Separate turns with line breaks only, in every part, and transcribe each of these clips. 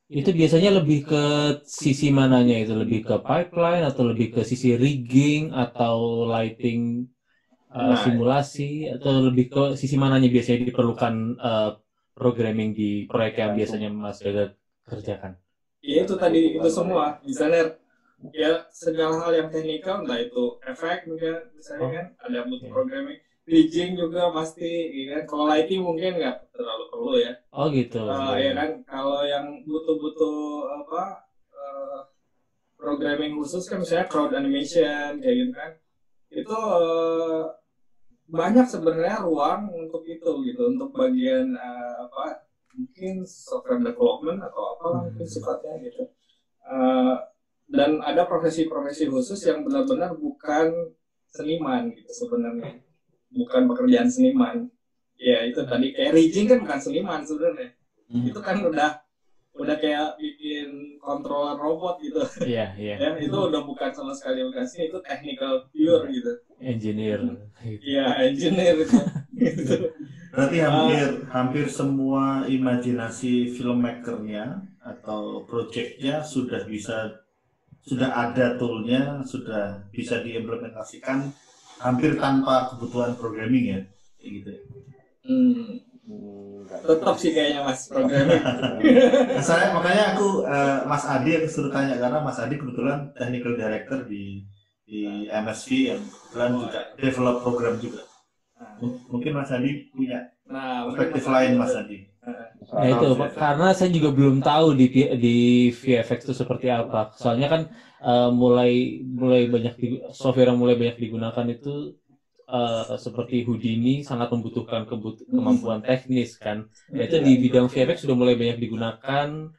Itu biasanya lebih ke sisi mananya itu? Lebih ke pipeline atau lebih ke sisi rigging atau lighting
Nah,
simulasi atau lebih ke sisi mananya biasanya diperlukan programming di proyek yang
Tergantung.
biasanya Mas Gaga kerjakan?
ya itu
Tergantung
tadi itu
kebutuhan
semua.
proyek.
Misalnya ya segala hal yang teknikal, entah itu efek mungkin misalnya
Oh,
kan ada butuh
oke.
programming, rigging juga pasti, ya kan. Kalau lighting mungkin nggak terlalu perlu ya.
Oh gitu, ya
Ya
ya.
kan, kalau yang butuh-butuh apa eh, programming khusus kan misalnya crowd animation kayak gitu kan, itu banyak sebenarnya ruang untuk itu gitu, untuk bagian apa mungkin software development atau apalah mungkin
Hmm.
sifatnya gitu. Eh, dan ada profesi-profesi khusus yang benar-benar bukan seniman gitu sebenarnya, bukan pekerjaan seniman. Ya itu tadi kayak rigging kan bukan seniman sebenarnya, itu kan udah kayak bikin controller robot gitu.
Iya, iya.
Ya itu udah bukan sama sekali bukan sih, itu technical pure gitu.
Engineer gitu.
Iya engineer itu. Gitu.
Berarti
Uh,
hampir hampir semua imajinasi filmmakernya atau projectnya sudah ada toolnya, sudah bisa diimplementasikan hampir tanpa kebutuhan programming ya, kayak gitu ya.
Enggak juga.
tetap sih kayaknya mas programming.
Nah, makanya Mas Adi aku suruh tanya karena Mas Adi kebetulan technical director di MSV yang kebetulan juga develop program juga. Mungkin Mas Adi punya
Nah mungkin
perspektif
mas Adi
lain
itu.
Mas Adi.
Ya itu,
Soal
Pak,
VFX.
karena saya juga belum tahu di VFX itu seperti apa. Soalnya kan mulai banyak software yang mulai banyak digunakan itu seperti Houdini sangat membutuhkan kemampuan teknis kan. Nah, itu di bidang VFX sudah mulai banyak digunakan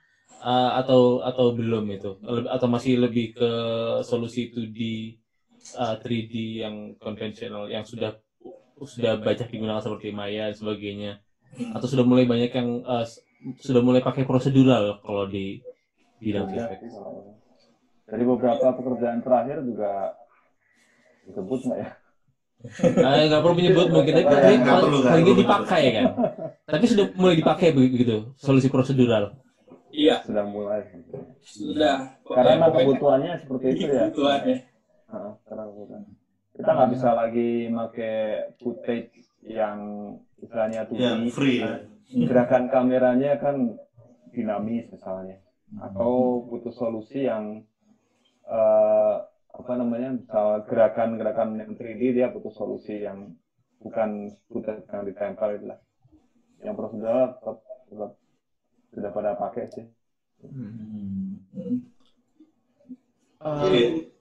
atau belum itu? Atau masih lebih ke solusi 2D 3D yang konvensional yang sudah banyak digunakan seperti Maya dan sebagainya, atau sudah mulai banyak yang sudah mulai pakai prosedural kalau di bidang
Beda
VFX.
sih kalau dari beberapa pekerjaan terakhir juga disebut nggak ya?
Nggak perlu menyebut mungkin, tapi
Apa yang
Nggak
paling
perlu
nggak
menyebut.
dipakai kan. Tapi sudah mulai dipakai begitu solusi prosedural.
Iya
sudah mulai.
sudah.
Karena
Pokoknya
kebutuhannya seperti itu ya.
kebutuhannya.
Karena kebutuhan. Kita nggak bisa lagi pakai footage yang istilahnya 2D.
Ya, free ya.
Gerakan kameranya kan dinamis misalnya. Atau butuh solusi yang apa namanya, misal gerakan-gerakan yang 3D dia butuh solusi yang bukan footage yang ditempel itu lah. Yang prosedural tetap sudah pada pakai sih.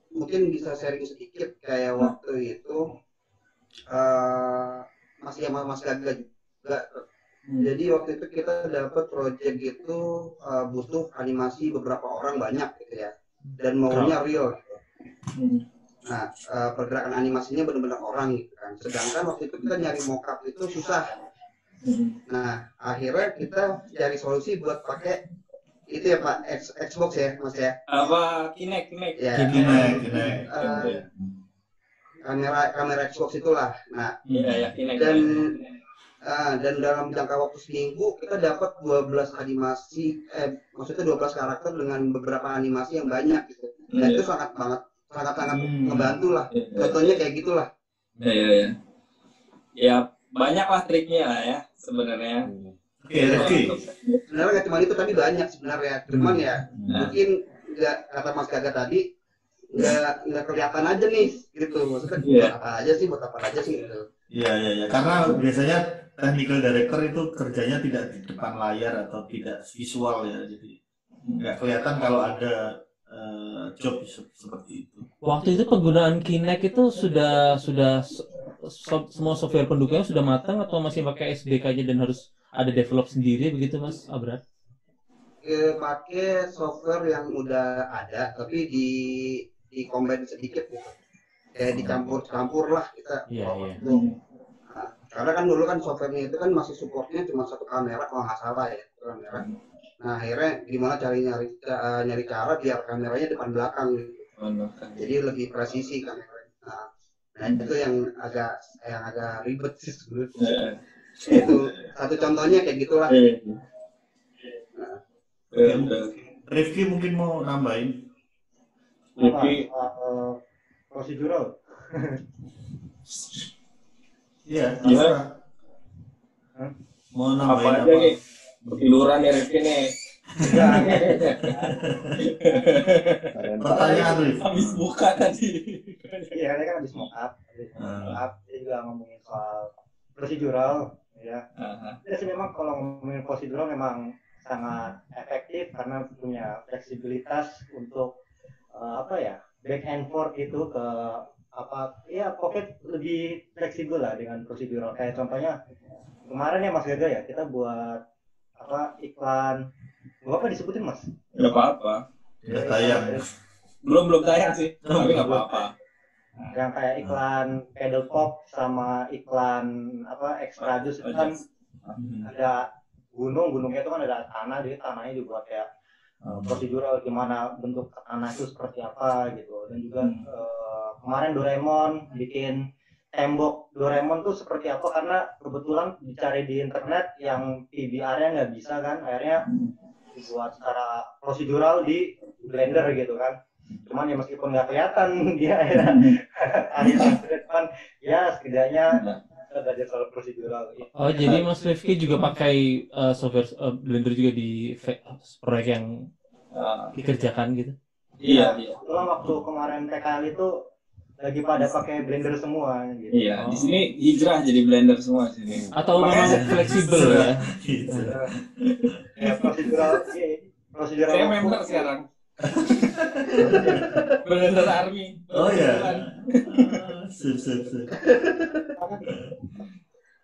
Mungkin bisa sharing sedikit kayak waktu itu masih sama Mas Gaga juga. Jadi waktu itu kita dapat project itu butuh animasi beberapa orang banyak gitu ya, dan maunya real. Nah pergerakan animasinya benar-benar orang gitu kan. Sedangkan waktu itu kita nyari mockup itu susah. Nah akhirnya kita cari solusi buat pakai itu ya Pak, Xbox ya Mas ya.
Apa Kinect
Ya,
Kinect.
kamera Xbox itulah. Nah,
Iya Kinect.
dan dalam jangka waktu seminggu kita dapat 12 animasi, maksudnya 12 karakter dengan beberapa animasi yang banyak gitu. Dan itu sangat ngebantu lah. Contohnya kayak gitulah.
Ya banyak lah triknya lah ya sebenarnya.
Oke.
Sebenarnya nggak cuma itu tapi banyak sebenarnya. Cuman ya mungkin nggak, kata Mas Gaga tadi, nggak kelihatan aja nih gitu. Maksudnya buat apa aja sih gitu.
Iya. Karena biasanya technical director itu kerjanya tidak di depan layar atau tidak visual ya, jadi nggak kelihatan kalau ada job seperti itu.
Waktu itu penggunaan Kinect itu sudah semua software pendukungnya sudah matang atau masih pakai SDK-nya dan harus ada develop sendiri begitu Mas Abra?
Pakai software yang udah ada tapi di combine sedikit gitu. Kayak dicampur-campur lah kita.
Iya.
Nah, karena kan dulu kan softwarenya itu kan masih supportnya cuma satu kamera kalau nggak salah ya, kamera. Nah akhirnya gimana nyari cara biar kameranya depan belakang gitu. Jadi lebih presisi kameranya. Nah itu yang agak ribet sih sebenarnya. Itu satu contohnya kayak gitulah.
Rifki mungkin mau nambahin.
Rifki
Prosedural.
Iya,
Gimana?
mau
Apa
nambahin
aja
apa?
nih? Tiduran nih Rifki nih.
Pertanyaan Rif.
Habis buka tadi.
Iya, dia kan habis mock up. Dia juga ngomongin soal prosedural, ya. Ya sih memang kalau ngomongin prosedural memang sangat efektif karena punya fleksibilitas untuk back and forth itu ke pocket lebih fleksibel lah dengan prosedural. Kayak contohnya kemarin ya Mas Gaga ya, kita buat iklan. Gak apa disebutin Mas?
Gak apa-apa.
Udah tayang.
Belum tayang sih, tapi gak apa-apa.
Yang kayak iklan pedal pop sama iklan extra juice itu kan ada gunungnya itu kan ada tanah, jadi tanahnya dibuat kayak prosedural gimana bentuk tanah itu seperti apa gitu. Dan juga kemarin Doraemon bikin tembok Doraemon tuh seperti apa karena kebetulan dicari di internet yang PBR-nya nggak bisa kan, akhirnya dibuat secara prosedural di Blender gitu kan. Cuman ya meskipun nggak kelihatan dia akhirnya kan ya setidaknya belajar soal prosedural.
Oh, jadi Mas Rifki juga pakai software Blender juga di proyek yang dikerjakan gitu?
Iya.
Kebetulan waktu kemarin PKL itu lagi pada pakai Blender semua gitu.
Iya, di sini hijrah jadi Blender semua sini.
Atau memang fleksibel ya?
Ya prosedural.
Saya member sekarang. Blender Army.
Oh ya. Sip.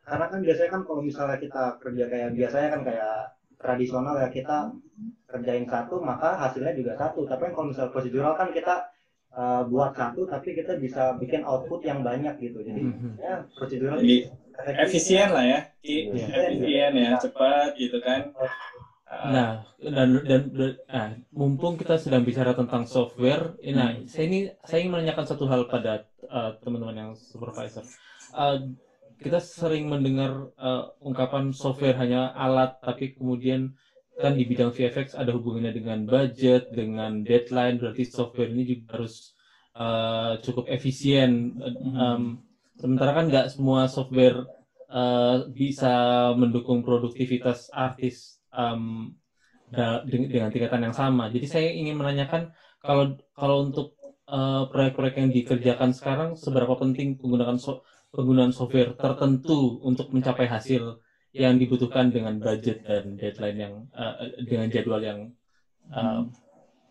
Karena kan biasanya kan kalau misalnya kita kerja kayak biasanya kan kayak tradisional ya, kita kerjain satu maka hasilnya juga satu. Tapi kalau misalnya prosedural kan kita buat satu tapi kita bisa bikin output yang banyak gitu. Jadi ya prosedural
jadi efisien lah ya. Efisien ya, cepat gitu kan.
Nah, dan mumpung kita sedang bicara tentang software, saya ingin menanyakan satu hal pada teman-teman yang supervisor. Kita sering mendengar ungkapan software hanya alat, tapi kemudian kan di bidang VFX ada hubungannya dengan budget, dengan deadline, berarti software ini juga harus cukup efisien. Sementara kan nggak semua software bisa mendukung produktivitas artis dengan tingkatan yang sama. Jadi saya ingin menanyakan kalau untuk proyek-proyek yang dikerjakan sekarang, seberapa penting penggunaan software tertentu untuk mencapai hasil yang dibutuhkan dengan budget dan deadline yang dengan jadwal yang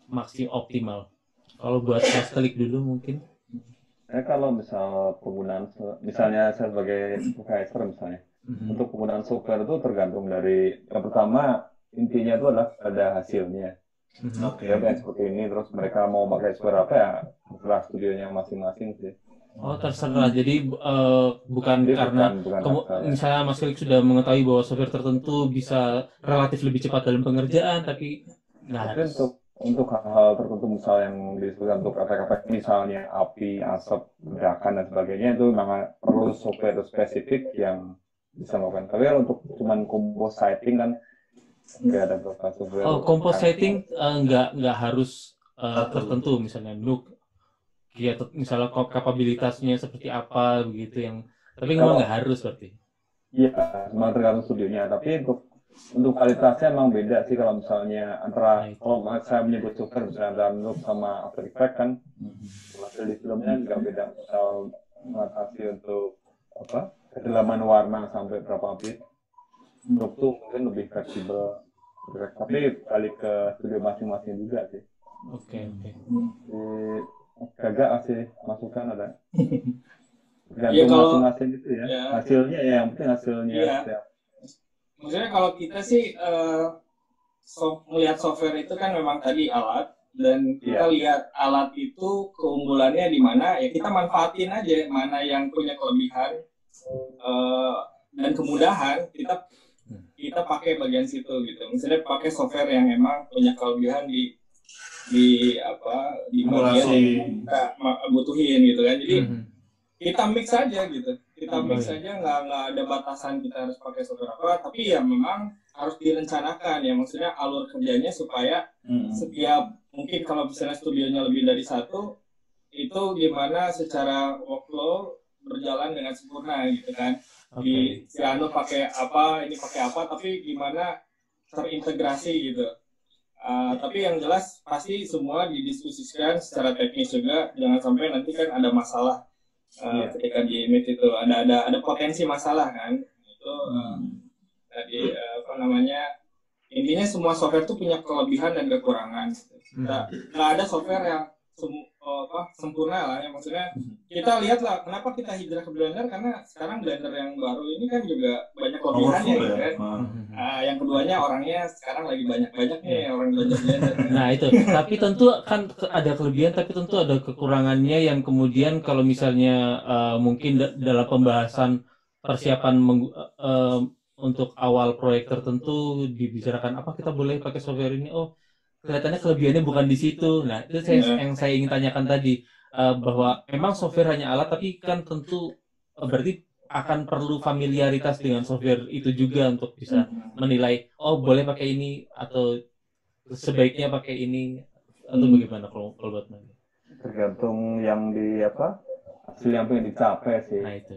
maksimal optimal. Kalau buat Mas Telik dulu mungkin.
Kalau misalnya saya sebagai supervisor misalnya, untuk penggunaan software itu tergantung dari yang pertama intinya itu adalah pada hasilnya. Ya kayak seperti ini, terus mereka mau pakai software apa ya terserah studionya masing-masing sih.
Oh terserah, jadi bukan karena misalnya Mas Telik sudah mengetahui bahwa software tertentu bisa relatif lebih cepat dalam pengerjaan, tapi
untuk hal-hal tertentu misal yang disebutkan untuk efek-efek misalnya api, asap, ledakan dan sebagainya itu memang perlu software spesifik yang bisa melakukan. Tapi untuk cuman compositing kan nggak ada software.
Oh, compositing nggak harus tertentu, misalnya Nuke, ya misalnya kapabilitasnya seperti apa begitu yang, tapi memang nggak harus berarti.
Iya, memang tergantung studionya. Tapi untuk kualitasnya memang beda sih kalau misalnya antara kalau saya menyebut software misalnya dalam Nuke sama After Effects kan hasil di filmnya nggak beda. Misal mengatasi untuk kedalaman warna sampai berapa bit, Nuke tuh mungkin lebih fleksibel. Tapi balik ke studio masing-masing juga sih.
Oke.
Gagak kasih masukan ada. Tergantung masing-masing itu ya. Hasilnya ya, yang penting hasilnya.
Ya. Maksudnya kalau kita sih melihat software itu kan memang tadi alat, dan kita lihat alat itu keunggulannya di mana, ya kita manfaatin aja mana yang punya kelebihan dan kemudahan, kita pakai bagian situ gitu. Misalnya pakai software yang emang punya kelebihan di bagian yang kita butuhin gitu kan. Jadi kita mix aja gitu. Kita mix aja, nggak ada batasan kita harus pakai software apa, tapi ya memang harus direncanakan ya, maksudnya alur kerjanya supaya setiap, mungkin kalau misalnya studionya lebih dari satu, itu gimana secara workflow berjalan dengan sempurna gitu kan. Di si Anu pakai apa, ini pakai apa, tapi gimana terintegrasi gitu. Tapi yang jelas pasti semua didiskusikan secara teknis juga, jangan sampai nanti kan ada masalah ketika di meet itu ada potensi masalah kan itu. Tadi intinya semua software itu punya kelebihan dan kekurangan. Nggak ada software yang sempurna lah ya, maksudnya kita lihat lah kenapa kita hijrah ke Blender, karena sekarang Blender yang baru ini kan juga banyak kelebihannya gitu kan. Yang keduanya orangnya sekarang lagi banyak nih orang belajar Blender.
Nah itu, tapi tentu kan ada kelebihan, tapi tentu ada kekurangannya yang kemudian kalau misalnya mungkin dalam pembahasan persiapan untuk awal proyek tertentu dibicarakan apa kita boleh pakai software ini, kelihatannya kelebihannya bukan di situ. Nah, itu yang saya ingin tanyakan tadi, bahwa memang software hanya alat, tapi kan tentu berarti akan perlu familiaritas dengan software itu juga untuk bisa menilai, boleh pakai ini atau sebaiknya pakai ini, atau bagaimana kalau buat Mas?
Tergantung yang hasil yang pengen dicapai sih.
Nah itu.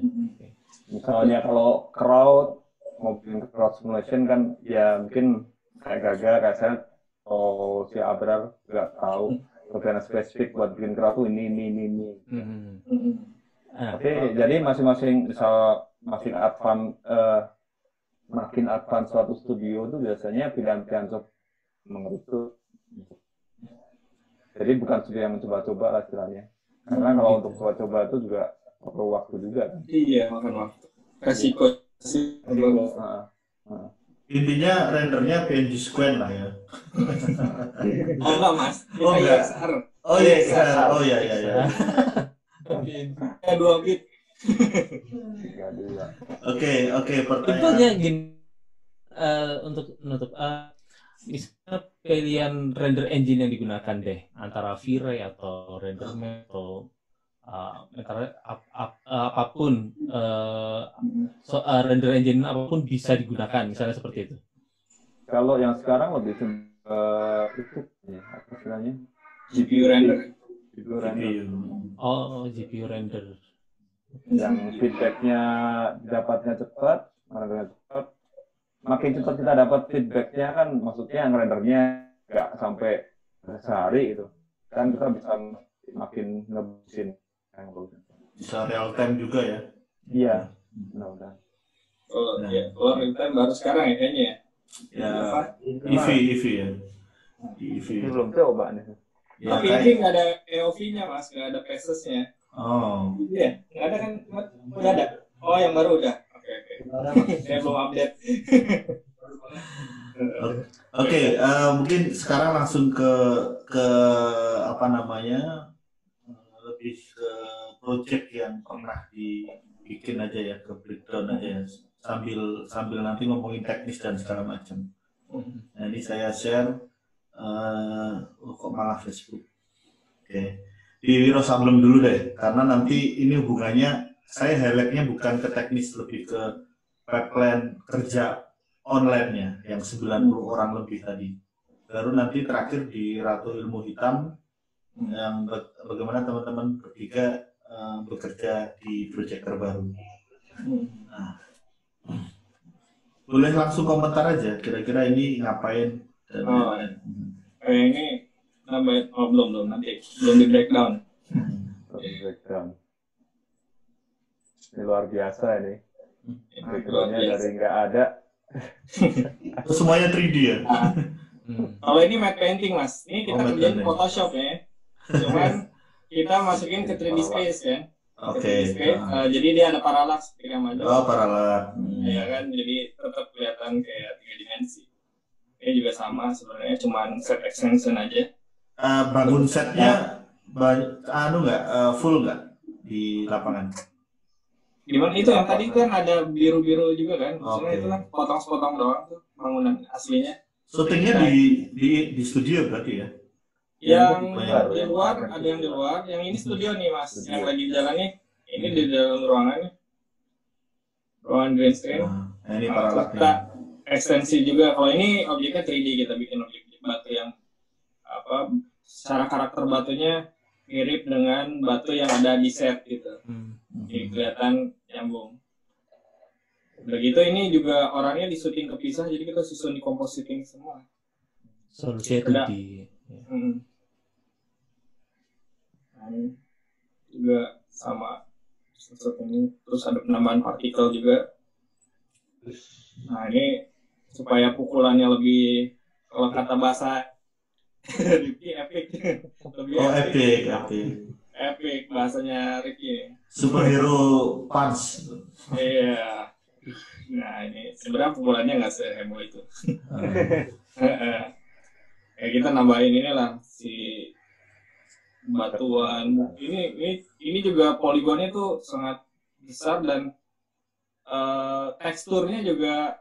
Misalnya kalau crowd, mau bikin crowd simulation kan, ya mungkin kayak Gaga, kayak saya, si Abrar nggak tahu kelebihan spesifik buat bikin crowd tuh ini. Tapi jadi masing-masing makin advance suatu studio itu biasanya pilihan-pilihan mengerucut. Jadi bukan studio yang mencoba-coba lah istilahnya. Karena kalau untuk coba-coba itu juga perlu waktu juga kan.
Iya, makan waktu. Resiko.
Intinya rendernya PNG square lah ya.
Enggak Mas.
Enggak. Iya.
Ya 2 bit.
Oke, pertanyaan.
Contohnya gini, untuk menutup, misalnya pilihan render engine yang digunakan deh, antara V-Ray atau RenderMan atau apapun, render engine apapun bisa digunakan, misalnya seperti itu.
Kalau yang sekarang lebih itu apa istilahnya?
GPU render.
GPU render.
Yang feedbacknya dapatnya cepat, makin cepat kita dapat feedbacknya kan, maksudnya yang rendernya nggak sampai sehari itu, kan kita bisa makin ngebusin.
Bisa real time juga ya?
Iya, benar.
Kalau real time baru sekarang ya kayaknya.
Ya, EV ya. EV.
Ini belum coba nih.
Ya, tapi ini nggak ada EOV-nya Mas, nggak ada PSS-nya. Iya, nggak ada kan? Udah ada. Yang baru udah. Oke. Saya belum update.
Oke, mungkin sekarang langsung ke apa namanya, lebih ke project yang pernah dibikin aja ya, ke breakdown aja ya, sambil nanti ngomongin teknis dan segala macam. Nah ini saya share, kok malah Facebook. Oke, di Wiro Sableng dulu deh, karena nanti ini hubungannya, saya highlightnya bukan ke teknis, lebih ke pipeline kerja online-nya yang 90 orang lebih tadi. Baru nanti terakhir di Ratu Ilmu Hitam, yang bagaimana teman-teman bertiga bekerja di proyek terbaru. Nah, boleh langsung komentar aja, kira-kira ini ngapain dan
ini nambahin, belum nanti belum di breakdown.
Ini luar biasa ini. Backgroundnya dari nggak ada.
Semuanya 3D ya.
Kalau ini matte painting Mas, ini kita kerjain Photoshop ya. Cuman kita masukin ke 3D space ya.
Oke.
Jadi dia ada parallax ketika maju.
Parallax.
Ya kan, jadi tetap kelihatan kayak 3 dimensi. Ini juga sama sebenarnya, cuman set extension aja.
Bangun setnya full nggak di lapangan?
Gimana itu yang tadi kan ada biru-biru juga kan? Maksudnya itu kan potong-potong doang tuh bangunan aslinya.
Syutingnya di studio berarti ya?
Yang di luar, ada yang di luar. Yang ini studio nih Mas, yang lagi jalan nih. Ini di dalam ruangan nih. Ruangan green screen.
Ini parallaxnya.
ekstensi juga. Kalau ini objeknya 3D, kita bikin objek batu yang apa, secara karakter batunya mirip dengan batu yang ada di set gitu. Jadi kelihatan nyambung. Begitu ini juga orangnya disuting kepisah, jadi kita susun di compositing semua.
Solusinya 2D.
Nah, ini juga sama sesuatu ini, terus ada penambahan partikel juga. Nah ini supaya pukulannya lebih, kalau kata bahasa Ricky, epic. Lebih epic bahasanya Ricky.
Superhero punch.
Iya. Nah ini sebenarnya pukulannya nggak seheboh itu. Ya kita nambahin inilah si batuan. Ini juga poligonnya tuh sangat besar dan teksturnya juga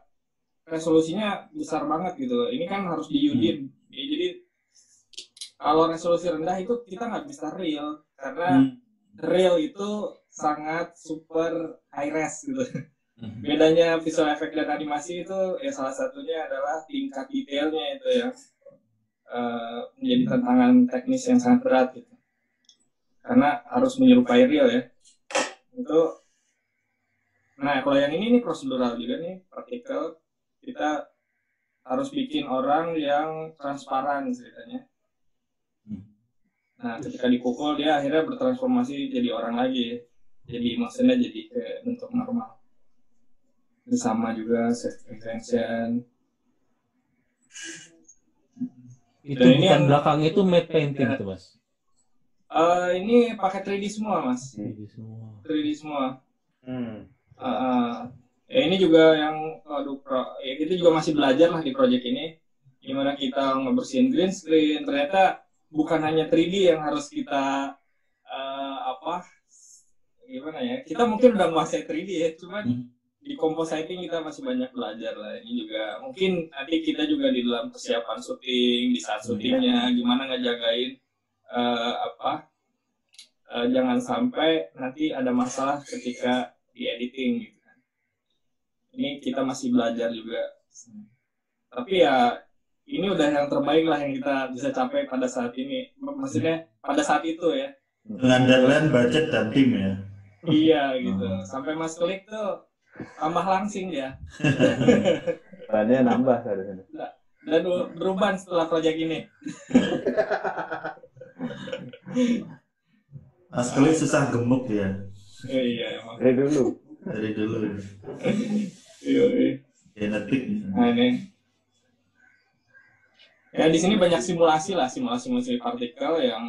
resolusinya besar banget gitu. Ini kan harus di Udin. Ya, jadi kalau resolusi rendah itu kita nggak bisa real, karena real itu sangat super high res gitu. Bedanya visual effect dan animasi itu ya salah satunya adalah tingkat detailnya itu yang menjadi tantangan teknis yang sangat berat gitu. Karena harus menyerupai real ya. Itu. Nah kalau yang ini prosedural juga nih, partikel. Kita harus bikin orang yang transparan ceritanya. Nah ketika dipukul dia akhirnya bertransformasi jadi orang lagi. Jadi maksudnya jadi ke bentuk normal. Sama juga self extension.
Itu dan bukan belakang itu matte painting tuh Mas.
Ini pakai 3D semua Mas. 3D semua. Ya ini juga yang ya kita juga masih belajar lah di project ini. Gimana kita ngebersihin green screen. Ternyata bukan hanya 3D yang harus kita gimana ya? Kita mungkin udah menguasai 3D ya, cuman di compositing kita masih banyak belajar lah. Ini juga mungkin nanti kita juga di dalam persiapan syuting, di saat syutingnya gimana ngejagain jangan sampai nanti ada masalah ketika di editing gitu kan. Ini kita masih belajar juga. Tapi ya ini udah yang terbaik lah yang kita bisa capai pada saat ini. Maksudnya pada saat itu ya.
Dengan deadline, budget, dan tim ya.
Iya gitu. Sampai Mas Klik tuh tambah langsing ya.
Perannya nambah seharusnya.
Dan berubah setelah proyek ini.
Mas Klik susah gemuk ya.
Iya emang.
Dari dulu.
Iya.
Genetik.
Nah ini. Ya di sini banyak simulasi partikel yang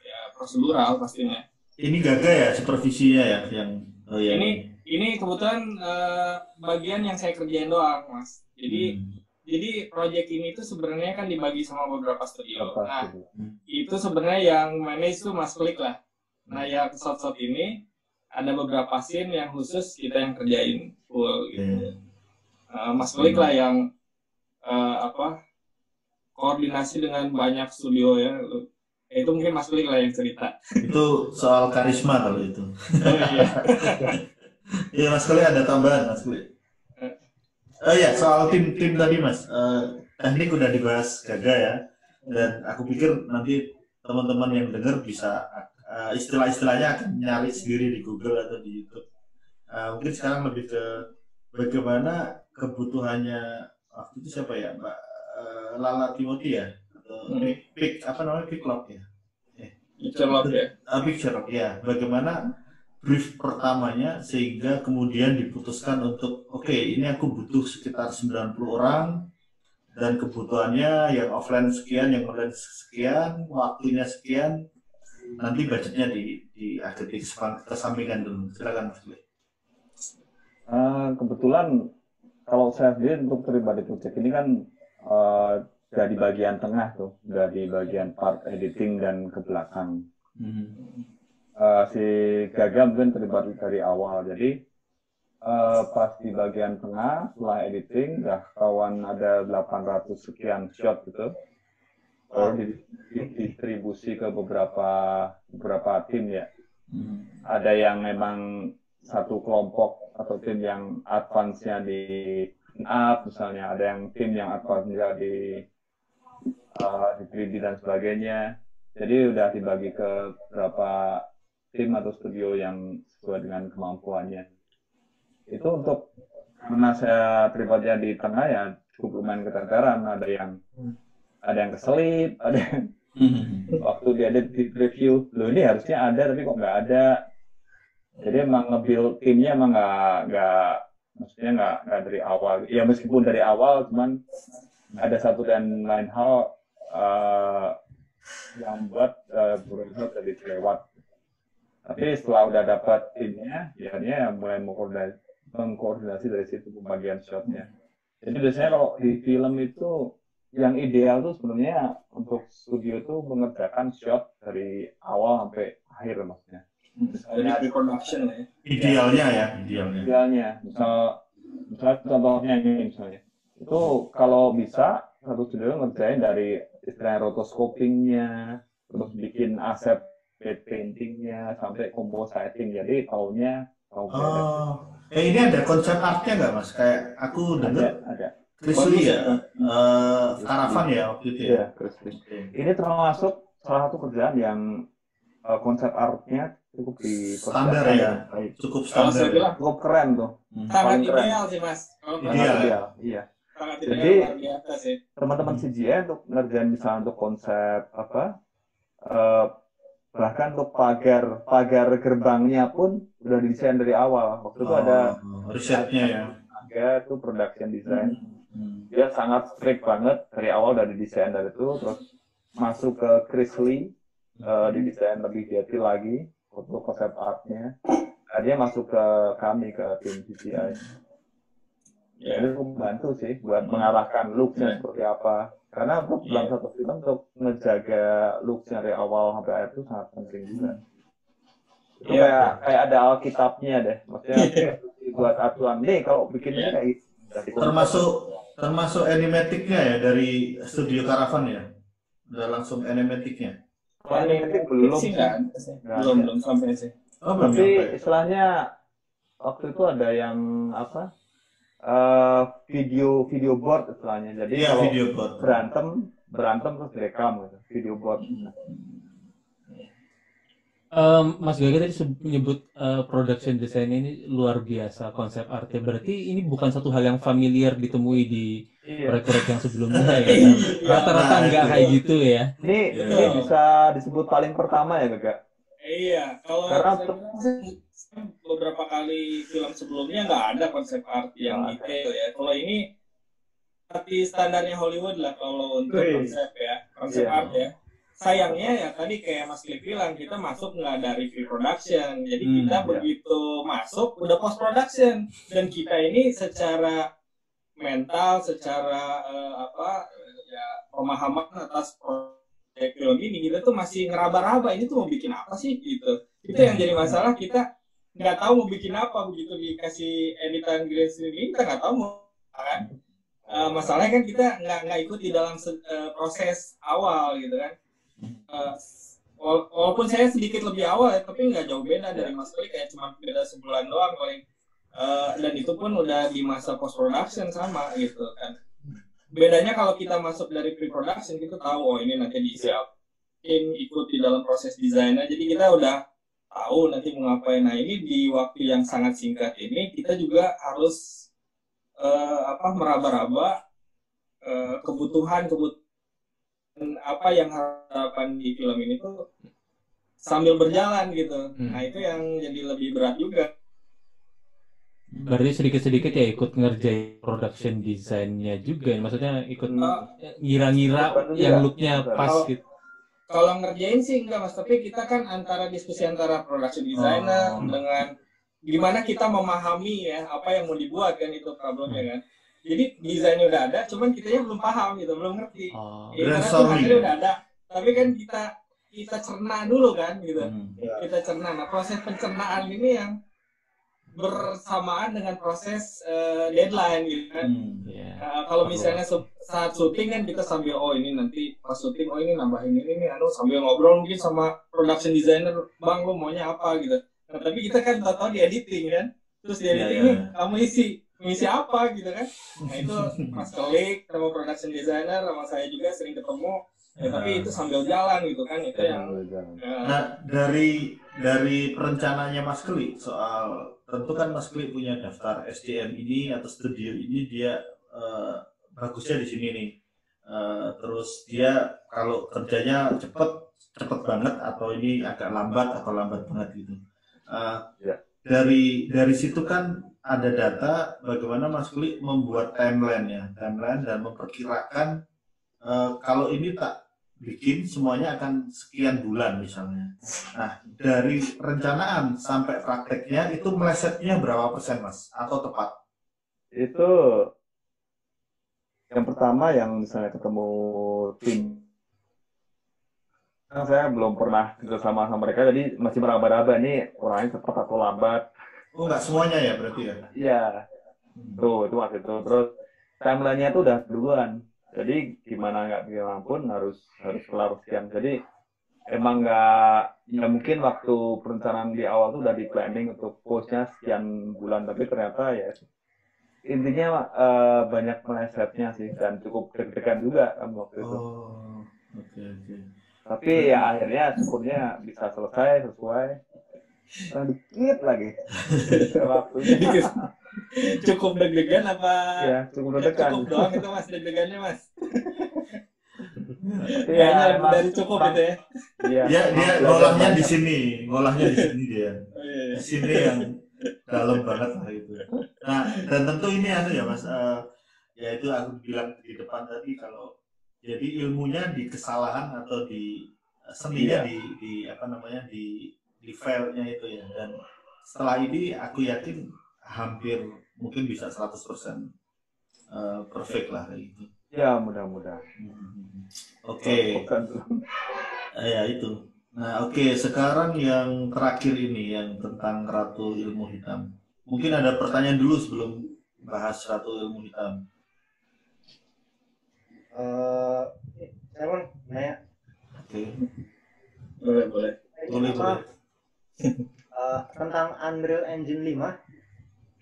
ya prosedural pastinya.
Ini Gaga ya supervisinya ya yang. Oh ya.
Ini kebetulan bagian yang saya kerjain doang, Mas. Jadi project ini tuh sebenarnya kan dibagi sama beberapa studio. Nah, itu sebenarnya yang manage tuh Mas Klik lah. Nah, yang shot-shot ini ada beberapa scene yang khusus kita yang kerjain full gitu. Mas Klik lah yang koordinasi dengan banyak studio ya. Itu mungkin Mas Klik lah yang cerita.
Itu soal karisma kalau itu.
Oh iya.
Iya Mas Klik ada tambahan Mas Klik. Oh iya soal tim tadi Mas. Teknik udah dibahas Gaga ya. Dan aku pikir nanti teman-teman yang dengar bisa istilah-istilahnya akan nyari sendiri di Google atau di YouTube. Mungkin sekarang lebih ke bagaimana kebutuhannya waktu itu siapa ya Mbak Lala Timothy ya atau Piclock ya. Piclock ya. Bagaimana brief pertamanya sehingga kemudian diputuskan untuk ini aku butuh sekitar 90 orang dan kebutuhannya yang offline sekian, yang online sekian, waktunya sekian, nanti budgetnya agak dikesampingkan dulu. Silakan Mas Klik.
Kebetulan kalau saya sendiri untuk terlibat di project ini kan udah di bagian tengah tuh, udah di bagian part editing dan ke belakang. Si Gaga mungkin terlibat dari awal, jadi pas di bagian tengah setelah editing udah kawan ada 800 sekian shot gitu, didistribusi ke beberapa tim ya. Ada yang memang satu kelompok atau tim yang advance-nya di art misalnya, ada yang tim yang advance di 3D dan sebagainya. Jadi udah dibagi ke beberapa tim atau studio yang sesuai dengan kemampuannya. Itu untuk karena saya pribadinya di tengah ya cukup lumayan keteteran. Ada yang keselip, ada yang waktu dia ada di review, loh ini harusnya ada tapi kok nggak ada. Jadi emang nge-build timnya emang maksudnya nggak dari awal. Ya meskipun dari awal, cuman ada satu dan lain hal yang buat berusaha tadi lewat. Tapi setelah udah dapat timnya, ya dia mulai mengkoordinasi dari situ pembagian shotnya. Jadi biasanya kalau di film itu yang ideal tuh sebenarnya untuk studio tuh mengerjakan shot dari awal sampai akhir maksudnya.
Dari pre-production ya.
Idealnya. Misalnya contohnya ini misalnya. Itu kalau bisa satu studio ngerjain dari istilahnya rotoscopingnya, terus bikin aset paintingnya sampai compositing. Jadi tahunya
ini ada konsep artnya nggak mas? Kayak aku dengar
ada.
Chris Lee ya, Caravan ya waktu itu ya.
Chris Lee. Ini termasuk salah satu kerjaan yang konsep artnya cukup di
standar ya, cukup standar,
cukup keren tuh.
Sangat ideal sih mas.
Ideal, iya.
Sangat
Jadi
ideal sih.
teman-teman CGI untuk ngerjain misalnya untuk konsep bahkan untuk pagar gerbangnya pun udah didesain dari awal. Waktu itu ada
risetnya ya.
Ada itu production design. Dia sangat strict banget dari awal udah didesain dari itu, terus masuk ke Chris Lee, didesain lebih detail lagi untuk konsep artnya. Dia masuk ke kami ke tim CGI. Jadi membantu sih buat mengarahkan look-nya seperti apa. Karena untuk dalam satu film untuk menjaga look-nya dari awal sampai akhir itu sangat penting juga. Itu kayak ada Alkitabnya deh. Maksudnya buat aturan nih kalau bikin ini kayak
termasuk animatiknya ya dari studio Caravan ya. Udah langsung animatiknya.
Animatik belum sih.
Belum sampai sih.
Tapi istilahnya waktu itu ada yang apa? Video board istilahnya. Jadi kalau
video board.
berantem terus direkam gitu. Video board.
Mas Gaga tadi menyebut production design ini luar biasa konsep artnya. Berarti ini bukan satu hal yang familiar ditemui di proyek-proyek yang sebelumnya ya. Rata-rata nggak kayak gitu ya.
Ini bisa disebut paling pertama ya Gaga?
Iya, kalau beberapa kali film sebelumnya nggak ada konsep art yang detail ya. Kalau ini seperti standarnya Hollywood lah kalau untuk konsep art ya. Sayangnya ya tadi kayak Mas Klik bilang, kita masuk nggak dari pre-production, jadi kita begitu masuk udah post-production, dan kita ini secara mental, secara pemahaman atas proyek film ini, kita tuh masih ngeraba-raba ini tuh mau bikin apa sih gitu. Itu yang jadi masalah, kita nggak tahu mau bikin apa. Begitu dikasih editan green screen ini kita nggak tahu mau kan. Masalahnya kan kita nggak ikut di dalam proses awal gitu kan. Walaupun saya sedikit lebih awal ya, tapi nggak jauh beda dari Mas Klik, kayak cuma beda sebulan doang paling. Dan itu pun udah di masa post production sama gitu kan. Bedanya kalau kita masuk dari pre-production, kita tahu oh ini nanti disiapin ikut di dalam proses desainnya, jadi kita udah tahu nanti mau ngapain. Nah ini di waktu yang sangat singkat ini kita juga harus meraba-raba kebutuhan apa yang harapan di film ini tuh sambil berjalan gitu. Nah itu yang jadi lebih berat juga.
Berarti sedikit-sedikit ya ikut ngerjain production design-nya juga, maksudnya ikut ngira-ngira yang look-nya pas gitu.
Kalau ngerjain sih enggak Mas, tapi kita kan diskusi antara production designer dengan gimana kita memahami ya apa yang mau dibuat kan, itu problemnya kan. Jadi desainnya udah ada, cuman kitanya belum paham gitu, belum ngerti. Karena hasilnya udah ada, tapi kan kita cerna dulu kan gitu. Kita cerna. Nah proses pencernaan ini yang bersamaan dengan proses deadline gitu kan. Kalau misalnya saat syuting kan kita sambil ini nanti pas syuting ini nambahin ini sambil ngobrol mungkin sama production designer, bang lo maunya apa gitu. Nah, tapi kita kan tahu di editing kan, terus di editing nih kamu isi misi apa gitu kan. Nah itu Mas Kolik sama production designer sama saya juga sering ketemu. Ya, tapi itu sambil jalan gitu kan, itu yang
Nah, dari perencananya Mas Kli soal, tentu kan Mas Kli punya daftar SDM ini atau studio ini, dia bagusnya di sini nih. Terus dia kalau kerjanya cepet banget atau ini agak lambat atau lambat banget gitu. Dari situ kan ada data bagaimana Mas Kli membuat timeline dan memperkirakan kalau ini tak bikin semuanya akan sekian bulan misalnya. Nah, dari perencanaan sampai prakteknya itu melesetnya berapa persen, Mas? Atau tepat?
Itu yang pertama yang misalnya ketemu tim. Saya belum pernah kerjasama sama mereka, jadi masih meraba-raba nih orangnya cepat atau lambat.
Oh, nggak semuanya ya berarti ya?
Iya, itu masih itu. Terus timeline-nya itu udah duluan. Jadi gimana pun harus kelar sekian. Jadi emang nggak, ya mungkin waktu perencanaan di awal tuh udah di planning untuk post-nya sekian bulan, tapi ternyata ya intinya banyak melesetnya sih dan cukup deg-degan juga kan waktu itu.
Oh, oke.
Tapi ya akhirnya syukurnya bisa selesai sesuai. Dikit lagi waktunya.
Cukup deg-degan apa?
Ya, cukup deg-degan.
Cukup doang itu Mas deg-degannya Mas.
Iya,
Kayaknya lebih dari cukup gitu ya.
Iya.
Dia ngolahnya di sini dia.
Oh, iya.
Di sini yang dalam banget lah itu. Nah, dan tentu ini ya Mas, ya itu aku bilang di depan tadi, kalau jadi ilmunya di kesalahan atau di seninya di apa namanya di file-nya itu ya. Dan setelah ini aku yakin hampir mungkin bisa 100% perfect lah kayak gitu.
Ya, mudah-mudahan.
Oke. Ya itu. Nah, oke, sekarang yang terakhir ini yang tentang Ratu Ilmu Hitam. Mungkin ada pertanyaan dulu sebelum bahas Ratu Ilmu Hitam.
Saya mau nanya.
Oke.
Boleh.
Tentang Unreal Engine 5.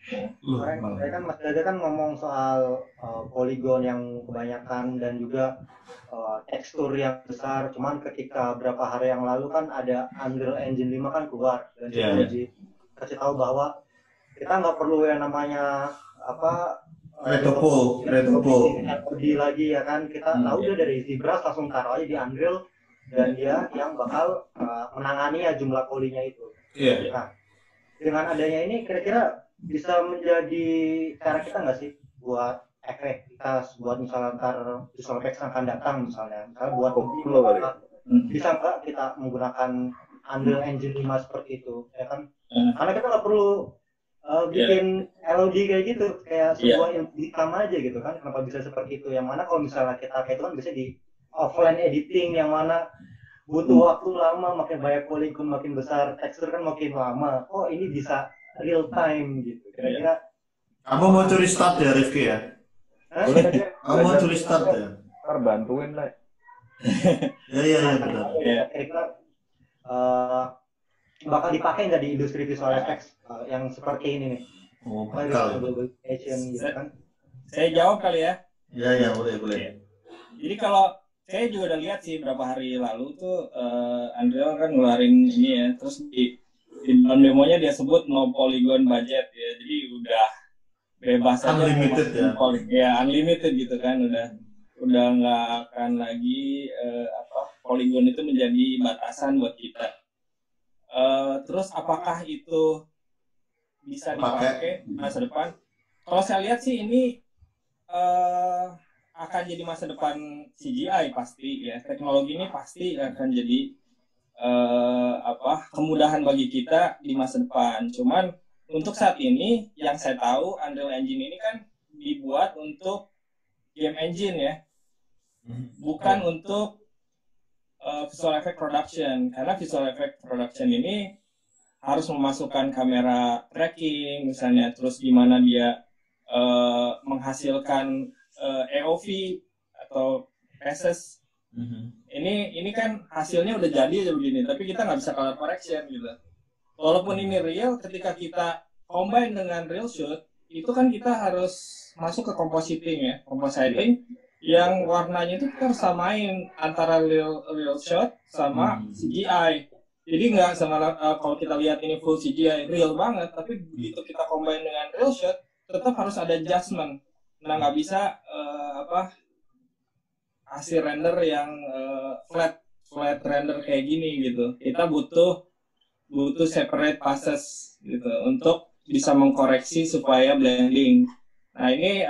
Kemarin kan Mas Gaga kan ngomong soal poligon yang kebanyakan dan juga tekstur yang besar. Cuman ketika berapa hari yang lalu kan ada Unreal Engine 5 kan keluar dan kasih tahu bahwa kita nggak perlu yang namanya
Retopo
lagi ya kan. Kita tahu udah dari ZBrush langsung taruh aja di Unreal dan dia yang bakal menangani ya jumlah polinya itu. Nah, dengan adanya ini kira-kira bisa menjadi cara kita nggak sih buat efektivitas, buat misalnya ntar visual effects akan datang misalnya buat bisa nggak kita menggunakan Unreal Engine 5 seperti itu ya kan? Karena kita nggak perlu bikin LOD kayak gitu, kayak sebuah hitam aja gitu kan. Kenapa bisa seperti itu? Yang mana kalau misalnya kita kayak itu kan bisa di offline editing, yang mana butuh waktu lama, makin banyak poligon, makin besar tekstur kan makin lama. Oh ini bisa real time gitu. Kira-kira
kamu mau curi start ya Rifki ya? Kamu mau curi start ya?
Ntar bantuin lah.
Iya benar.
Kira-kira bakal dipakai nggak di industri visual effects yang seperti ini nih?
Oh, bakal.
Gitu kan?
Saya jawab kali ya.
Iya boleh.
Jadi kalau saya juga udah lihat sih beberapa hari lalu tuh Unreal kan ngeluarin ini ya, terus di dalam demonya dia sebut no polygon budget ya, jadi udah bebas aja,
unlimited
ya unlimited gitu kan, udah nggak akan lagi polygon itu menjadi batasan buat kita. Terus apakah itu bisa dipakai masa depan? Kalau saya lihat sih ini akan jadi masa depan CGI pasti ya, teknologi ini pasti akan jadi kemudahan bagi kita di masa depan. Cuman untuk saat ini yang saya tahu Unreal Engine ini kan dibuat untuk game engine ya, bukan untuk visual effect production. Karena visual effect production ini harus memasukkan kamera tracking misalnya, terus gimana dia menghasilkan AOV atau passes. Ini kan hasilnya udah jadi aja begini, tapi kita nggak bisa color correction gitu. Walaupun ini real, ketika kita combine dengan real shoot, itu kan kita harus masuk ke compositing ya, compositing yang warnanya itu kita harus samain antara real shot sama CGI. Jadi nggak sama kalau kita lihat ini full CGI real banget, tapi begitu kita combine dengan real shot tetap harus ada adjustment. Nah nggak bisa hasil render yang flat render kayak gini gitu. Kita butuh separate passes gitu untuk bisa mengkoreksi supaya blending. Nah ini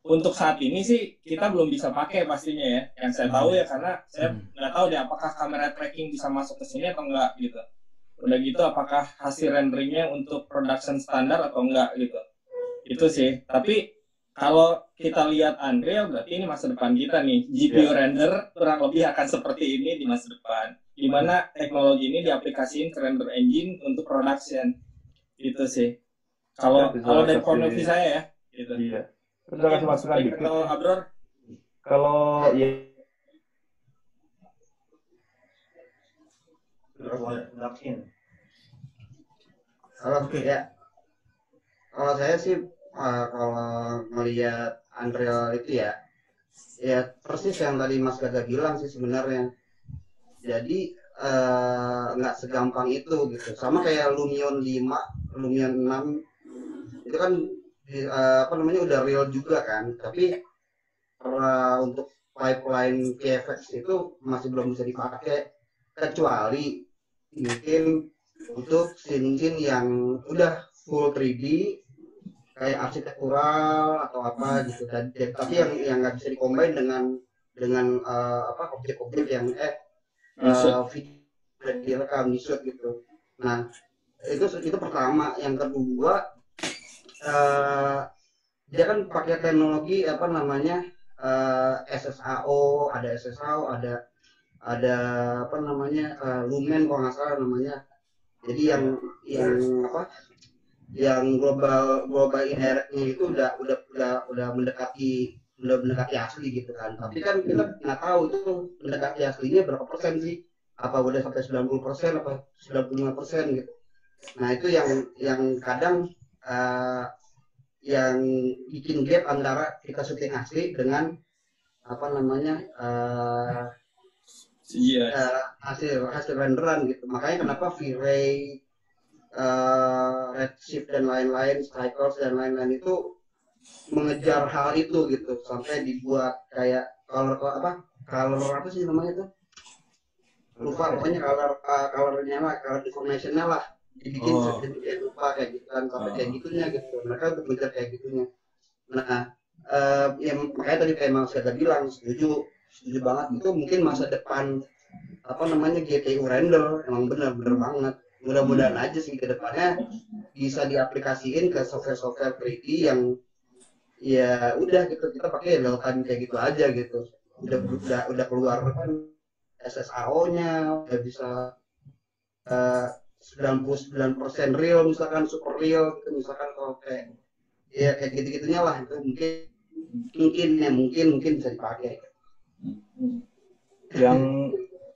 untuk saat ini sih kita belum bisa pakai pastinya ya. Yang saya tahu ya karena saya nggak tahu deh apakah kamera tracking bisa masuk ke sini atau enggak gitu. Udah gitu apakah hasil renderingnya untuk production standar atau enggak gitu. Itu sih. Tapi kalau kita lihat Unreal berarti ini masa depan kita nih. GPU render kurang lebih akan seperti ini di masa depan. Di mana teknologi ini diaplikasiin ke render engine untuk production. Itu sih. Kalau dari point of view saya ya. Gitu.
Iya. Terus saya kasih masukan dikit.
Kalau Abror?
Kalau ya
kalau saya sih kalau melihat Unreal itu ya persis yang tadi Mas Gaga bilang sih sebenarnya. Jadi nggak segampang itu gitu. Sama kayak Lumion 5, Lumion 6 itu kan udah real juga kan. Tapi untuk pipeline VFX itu masih belum bisa dipakai kecuali mungkin untuk scene-scene yang udah full 3D kayak arsitektural atau apa gitu dan tapi yang nggak bisa dikombin dengan objek-objek yang video direkam di shoot gitu. Nah itu pertama. Yang kedua dia kan pakai teknologi SSAO, ada Lumen kalau nggak salah namanya. Jadi yang global inherentnya itu udah mendekati asli gitu kan. Tapi kan kita nggak tahu itu mendekati aslinya berapa persen sih? Apa udah sampai 90% apa 95% gitu. Nah itu yang kadang yang bikin gap antara kita syuting asli dengan hasil renderan gitu. Makanya kenapa V-Ray, Redshift dan lain-lain, Cycles dan lain-lain itu mengejar hal itu gitu sampai dibuat kayak color apa sih namanya itu? Lupa pokoknya colornya lah, color informationnya lah dibikin sedemikian lupa kayak gitu kan sampai kayak gitunya gitu. Mereka untuk mengejar kayak gitunya. Nah, makanya tadi kayak Mas Gaga bilang setuju banget itu mungkin masa depan GPU render emang bener banget. Mudah-mudahan aja sih ke depannya bisa diaplikasiin ke software 3D yang ya udah gitu kita pakai real time kayak gitu aja gitu. Udah keluar kan SSAO-nya udah bisa 99% real misalkan super real gitu misalkan kalau kayak gitu-gitunya lah itu mungkin bisa dipakai.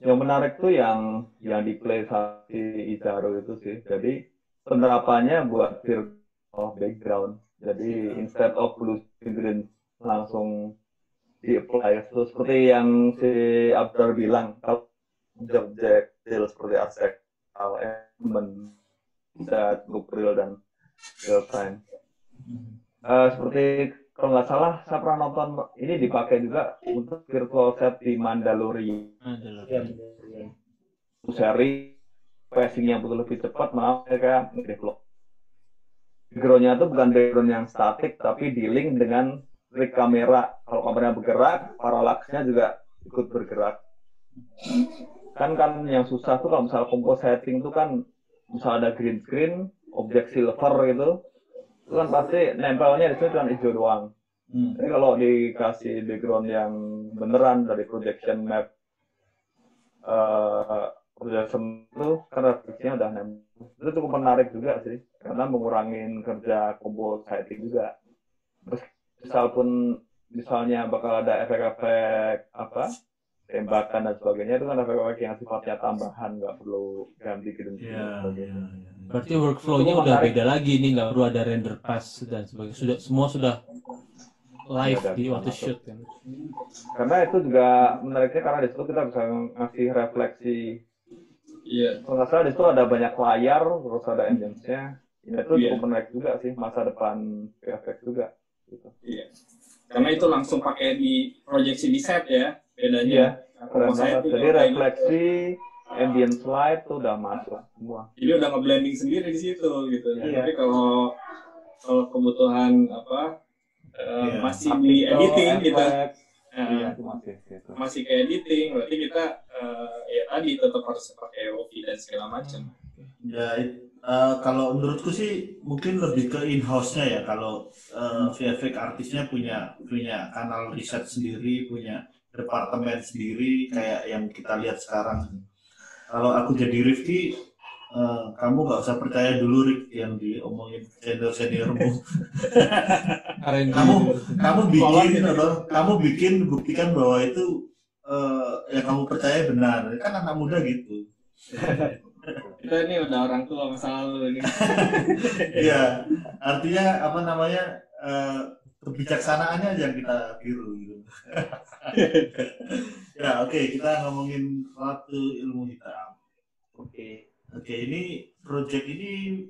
Yang menarik tuh yang di play sama si Izaro itu sih. Jadi penerapannya buat virtual background. Jadi instead of blue screen langsung di apply. So, seperti yang si Abdul bilang, kalau objek seperti aspek element bisa cukup real dan real time. Seperti kalau nggak salah saya pernah nonton ini dipakai juga untuk virtual set di Mandalorian. Seri pacing-nya betul lebih cepat, malah mereka ngedevelop. Background-nya itu bukan background yang statik, tapi di-link dengan rig kamera. Kalau kameranya bergerak, parallax-nya juga ikut bergerak. Kan yang susah tuh kalau misalnya compositing itu kan misalnya ada green screen, objek silver gitu, itu kan pasti nempelnya di sini cuma hijau doang. Jadi kalau dikasih background yang beneran dari projection map, projection itu kan refleksinya udah nempel. Itu cukup menarik juga sih, karena mengurangi kerja compositing juga. Terus misalnya bakal ada efek-efek tembakan dan sebagainya itu kan efek-efek yang sifatnya tambahan, nggak perlu ganti gitu.
Berarti workflow-nya udah beda lagi nih, nggak perlu ada render pass dan sebagainya. Semua sudah live
Ya,
di
bisa
waktu
masuk.
shoot kan.
Karena itu juga menariknya karena di situ kita bisa ngasih refleksi.
Iya.
Kalau nggak salah di situ ada banyak layar, terus ada ambience-nya. Ya, itu cukup menarik juga sih, masa depan VFX juga. Gitu.
Iya. Karena itu langsung pakai di proyeksi di set ya, bedanya.
Iya, keren
Saya
banget.
tuh
Jadi
kayak
refleksi, ambience light tuh udah masuk semua.
Jadi udah nge-blending sendiri di situ gitu.
Iya.
Tapi kalau kebutuhan masih di editing gitu.
Iya, itu masih gitu.
Masih ke editing, berarti kita ya tadi tetap harus pakai Wofi dan segala macam.
Ya, kalau menurutku sih mungkin lebih ke in-house-nya ya. Kalau VFX artisnya punya kanal riset sendiri, punya departemen sendiri kayak yang kita lihat sekarang. Kalau aku jadi Rifki, kamu nggak usah percaya dulu Rik yang diomongin seniormu. kamu bikin buktikan bahwa itu yang kamu percaya benar. Kan anak muda gitu.
Kita ini udah orang tua masa lalu ini.
Iya, artinya apa namanya kebijaksanaannya yang kita tiru gitu. Ya oke, kita ngomongin Ratu Ilmu Hitam. Oke, ini project ini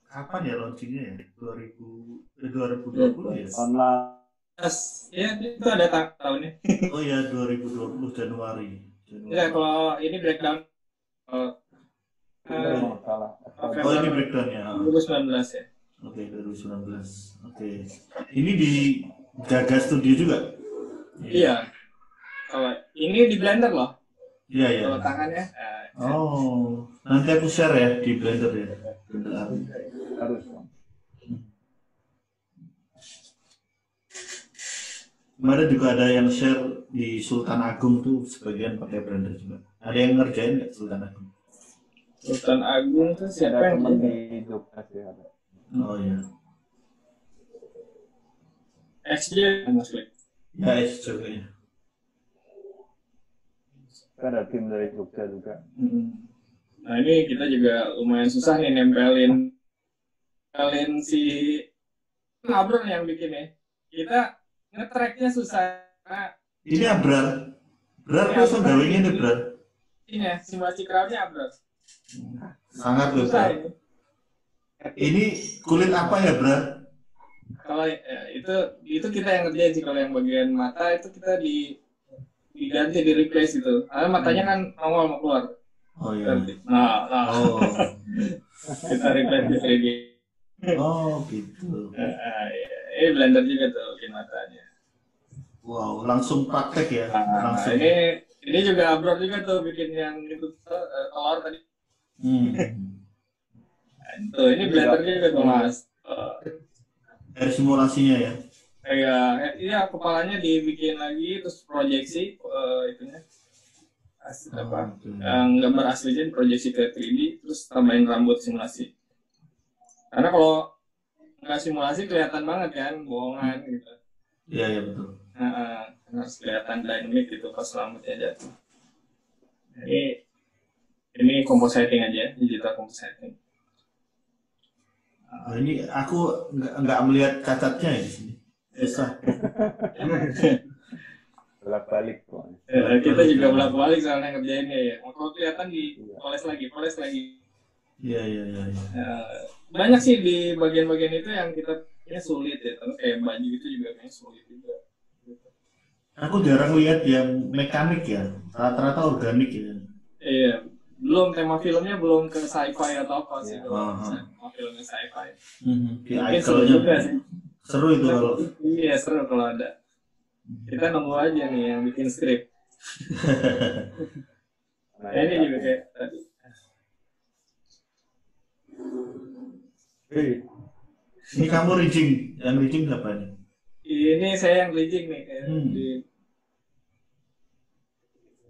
kapan ya launchingnya ya? 2020 ya?
Ya itu ada tahunnya.
Oh ya 2020 Januari.
Ya kalau ini breakdown.
Oh ini breakdownnya.
2019 ya.
Oke 2019. Oke. Ini di Gaga Studio juga.
Iya. Kalau ini di Blender loh.
Iya.
Kalau tangannya.
Oh, nanti aku share ya di Blender ya.
Harus.
Kemarin juga ada yang share di Sultan Agung tuh sebagian pakai Blender juga. Ada yang ngerjain nggak Sultan Agung?
Sultan Agung tuh siapa yang
di Jogja sih ada.
Oh iya.
XJ Mas Klik.
Ya XJ juga ya.
Kan ada tim dari Jogja juga.
Nah ini kita juga lumayan susah nih nempelin si Abron yang bikin ya. Kita nge-tracknya susah.
Ini Abrar. Abrar langsung gawingnya nih Abrar.
Ini ya, simulasi crowd-nya Abron.
Sangat
Susah
susah. Ini kulit apa ya Brar?
Kalau itu kita yang ngerjain sih. Kalau yang bagian mata itu kita diganti, di replace gitu. Karena matanya kan nongol mau keluar.
Oh iya.
Nah.
Oh.
Kita replace di 3D.
Oh gitu.
Ini Blender juga tuh bikin matanya.
Wow, langsung praktek ya. Langsung.
Ini juga Abron juga tuh bikin yang itu telur tadi. Tuh ini Blender juga tuh Mas.
Simulasinya ya.
Iya kepalanya dibikin lagi terus proyeksi itunya. Gambar aslinya diproyeksi ke 3D terus tambahin rambut simulasi. Karena kalau nggak simulasi kelihatan banget kan bohongan gitu.
Iya betul.
Harus kelihatan dynamic gitu pas rambutnya jatuh. Ini compositing aja, digital compositing.
Ini aku nggak melihat cacatnya ya di sini. Susah.
Bolak-balik kok.
Kita juga bolak-balik soalnya ngerjainnya ya. Kalau kelihatan poles lagi.
Iya.
Banyak sih di bagian-bagian itu yang kita sulit ya. Terus kayak baju itu juga kayaknya sulit juga.
Aku jarang lihat yang mekanik ya. Rata-rata organik ya.
Iya. Belum tema filmnya belum ke sci-fi atau apa sih. Tema filmnya sci-fi.
Mungkin seru juga sih. Seru itu kalau.
Iya seru kalau ada. Kita nunggu aja nih yang bikin skrip. Ini juga kayak tadi.
Ini kamu rigging, yang rigging siapa nih?
Ini saya yang rigging nih.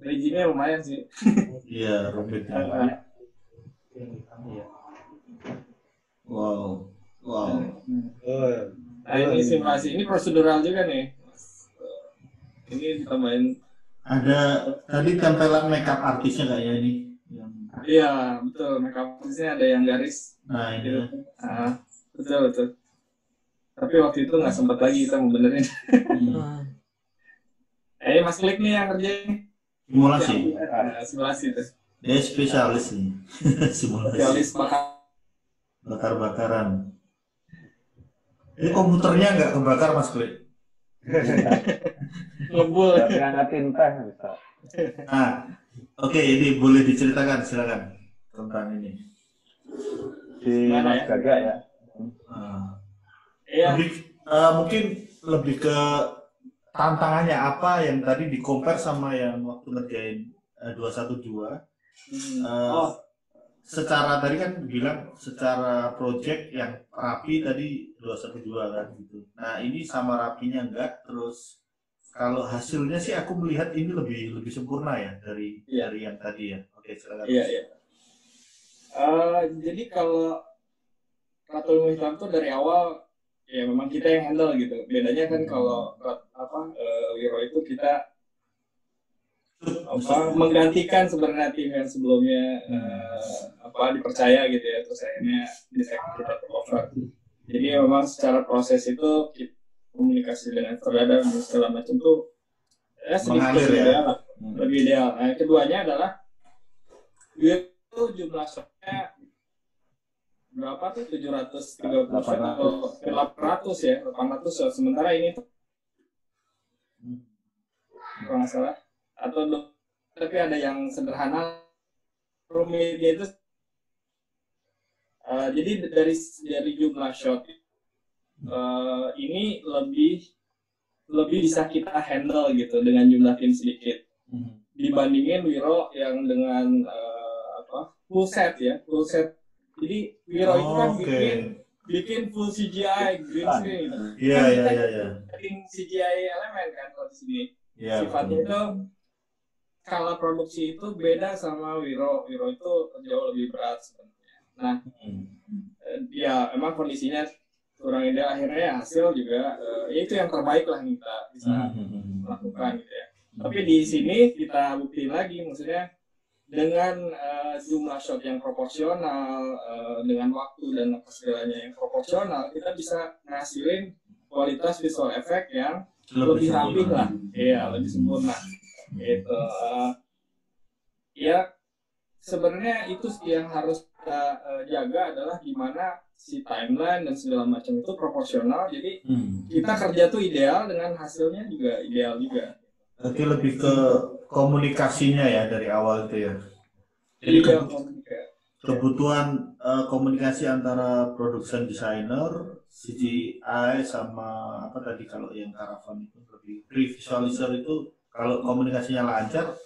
Riggingnya lumayan sih.
Iya, rumit. Wow.
Nah ini simulasi, ini prosedural juga nih. Ini ditambahin
Ada tadi tempelan makeup artisnya nggak ya ini?
Iya, betul. Makeup artisnya ada yang garis.
Nah ini.
Gitu. Betul. Tapi waktu itu nggak sempat lagi kita mau benerin. Mas Klik nih yang kerjain.
Simulasi.
Simulasi itu.
Dia spesialis nih. Simulasi.
Spesialis
bakar-bakaran. Ini komputernya nggak kebakar Mas Klik?
Ngebul.
Ngangatin teh bisa.
Nah, oke, ini boleh diceritakan, silakan tentang ini.
Di Mas Gaga ya.
Iya.
Mungkin lebih ke tantangannya apa yang tadi di-compare sama yang waktu ngerjain 212. Secara tadi kan bilang secara project yang rapi tadi 212 kan gitu. Nah, ini sama rapinya enggak, terus kalau hasilnya sih aku melihat ini lebih sempurna ya dari yang tadi ya. Oke, silakan.
Iya. Jadi kalau Ratu Ilmu Hitam itu dari awal ya memang kita yang handle gitu. Bedanya kan kalau Wiro itu kita menggantikan sebenarnya tim yang sebelumnya dipercaya gitu ya, terus akhirnya kita take over. Jadi memang secara proses itu kita komunikasi dengan sutradara dan segala macam tuh sedikit lebih ideal. Nah, keduanya adalah itu jumlah shotnya berapa tuh 730 shot atau 800 ya, 800 shot. Sementara ini tuh kalau nggak salah tapi ada yang sederhana rumitnya itu jadi dari jumlah shot ini lebih bisa kita handle gitu dengan jumlah tim sedikit dibandingin Wiro yang dengan full set. Jadi Wiro itu kan bikin full CGI green screen gitu.
Iya.
Bikin CGI elemen kan kalau di sini.
Ya,
sifatnya itu skala produksi itu beda sama Wiro itu jauh lebih berat sebenarnya. Nah, ya emang kondisinya kurang ideal, akhirnya hasil juga itu yang terbaik lah yang kita bisa lakukan gitu ya. Tapi di sini kita buktiin lagi, maksudnya dengan jumlah shot yang proporsional, dengan waktu dan segalanya yang proporsional, kita bisa ngasilin kualitas visual effect yang lebih rapi lah, lebih sempurna. Gitu. Ya sebenarnya itu yang harus kita jaga adalah gimana si timeline dan segala macam itu proporsional. Jadi kita kerja tuh ideal dengan hasilnya juga ideal juga.
Berarti lebih ke komunikasinya ya dari awal itu ya. Jadi kebutuhan komunikasi antara production designer, CGI sama apa tadi kalau yang Caravan itu lebih pre-visualizer itu kalau komunikasinya lancar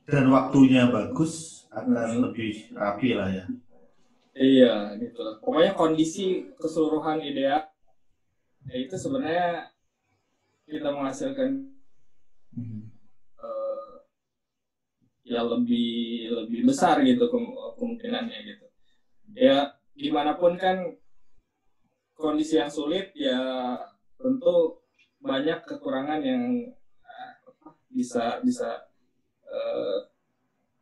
dan waktunya bagus akan lebih rapi lah ya.
Iya gitu lah. Pokoknya kondisi keseluruhan ideal itu sebenarnya kita menghasilkan ya lebih besar gitu kemungkinannya gitu. Ya gimana pun kan kondisi yang sulit ya tentu banyak kekurangan yang bisa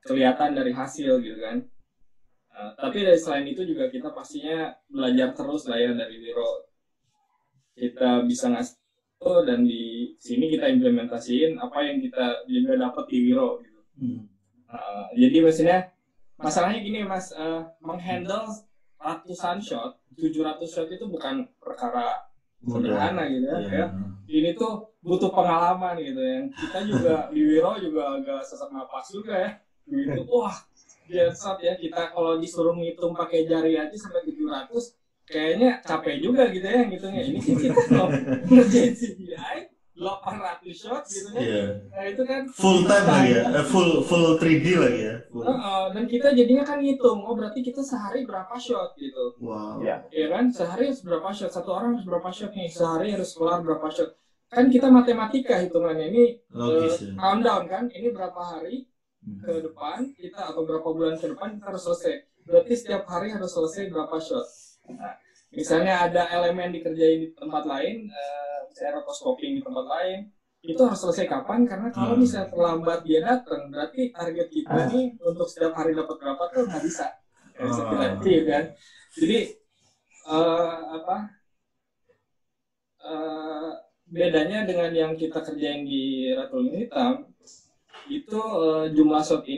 kelihatan dari hasil gitu kan. Tapi dari selain itu juga kita pastinya belajar terus lah ya dari Wiro. Kita bisa ngasih dan di sini kita implementasiin apa yang kita juga dapat di Wiro gitu. Jadi masalahnya gini Mas, menghandle ratusan shot, 700 shot itu bukan perkara sederhana gitu ya. Ini tuh butuh pengalaman gitu ya. Kita juga di Wiro juga agak sesak napas juga ya. Gitu. Wah, biasa ya kita kalau disuruh ngitung pakai jari aja sampai 700 kayaknya capek juga gitu ya ngitungnya. Ini sih kita kalau ngerjain CGI 800 shot gitu ya. Nah itu kan
full time lagi ya, full 3D lagi ya.
Dan kita jadinya kan ngitung, berarti kita sehari berapa shot gitu.
Wow.
Iya kan, sehari harus berapa shot, satu orang harus berapa shot nih, sehari harus keluar berapa shot. Kan kita matematika hitungannya ini countdown kan, ini berapa hari ke depan kita atau berapa bulan ke depan kita harus selesai. Berarti setiap hari harus selesai berapa shot. Nah, misalnya ada elemen dikerjain di tempat lain, saya rotoscoping di tempat lain, itu harus selesai kapan, karena kalau misalnya terlambat dia datang, berarti target kita nih untuk setiap hari dapat berapa tuh nggak bisa. Kan? Jadi bedanya dengan yang kita kerjain di Ratu Hitam itu jumlah shot ini